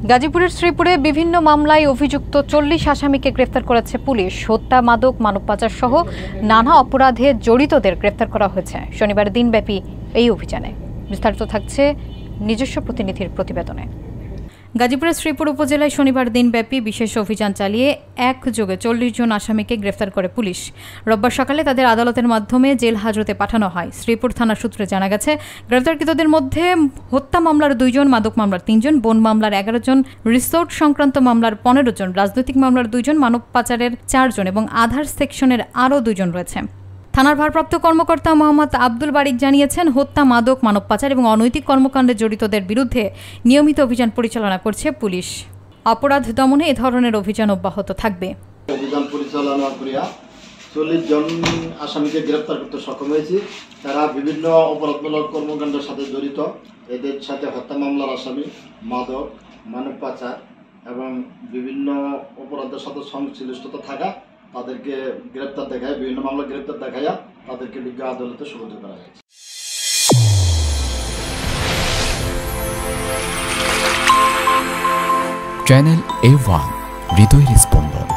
গাজীপুরের শ্রীপুরে বিভিন্ন মামলায় অভিযুক্ত 40 আসামিকে গ্রেফতার করেছে পুলিশ। হত্যা, মাদক, মানব পাচার সহ নানা অপরাধে জড়িতদের গ্রেফতার করা হয়েছে শনিবার দিনব্যাপী এই অভিযানে। বিস্তারিত থাকছে নিজস্ব প্রতিনিধির প্রতিবেদনে। গাজীপুরের শ্রীপুর উপজেলায় শনিবার দিনব্যাপী বিশেষ অভিযান চালিয়ে একযোগে 40 জন আসামিকে গ্রেফতার করে পুলিশ। রোববার সকালে তাদের আদালতের মাধ্যমে জেল হাজতে পাঠানো হয়। শ্রীপুর থানা সূত্রে জানা গেছে, গ্রেফতারকৃতদের মধ্যে হত্যা মামলার 2 জন, মাদক মামলার 3 জন, বন মামলার 11 জন, রিসোর্ট সংক্রান্ত মামলার 15 জন, রাজনৈতিক মামলার 2 জন, মানব পাচারের 4 জন এবং আধার সেকশনের আরও 2 জন রয়েছে। থানার ভারপ্রাপ্ত কর্মকর্তা মোহাম্মদ আব্দুল বারিক জানিয়েছেন, হত্যা, মাদক, মানব পাচার এবং অনৈতিক কর্মকাণ্ডে জড়িতদের বিরুদ্ধে নিয়মিত অভিযান পরিচালনা করছে পুলিশ। অপরাধ দমনে এ ধরনের অভিযান অব্যাহত থাকবে। অভিযান পরিচালনা করিয়া 40 জন আসামিকে গ্রেফতার করতে সক্ষম হয়েছি। তারা বিভিন্ন অপরাধমূলক কর্মকাণ্ডের সাথে জড়িত। এদের সাথে হত্যা মামলার আসামি, মাদক, মানব পাচার এবং বিভিন্ন অপরাধের সাথে সংশ্লিষ্টতা থাকা তাদেরকে গ্রেপ্তার দেখায়, বিভিন্ন মামলা গ্রেপ্তার দেখাইয়া তাদেরকে বিজ্ঞ আদালতে সোপর্দ করা হয়েছে। চ্যানেল A1 হৃদয়ের স্পন্দন।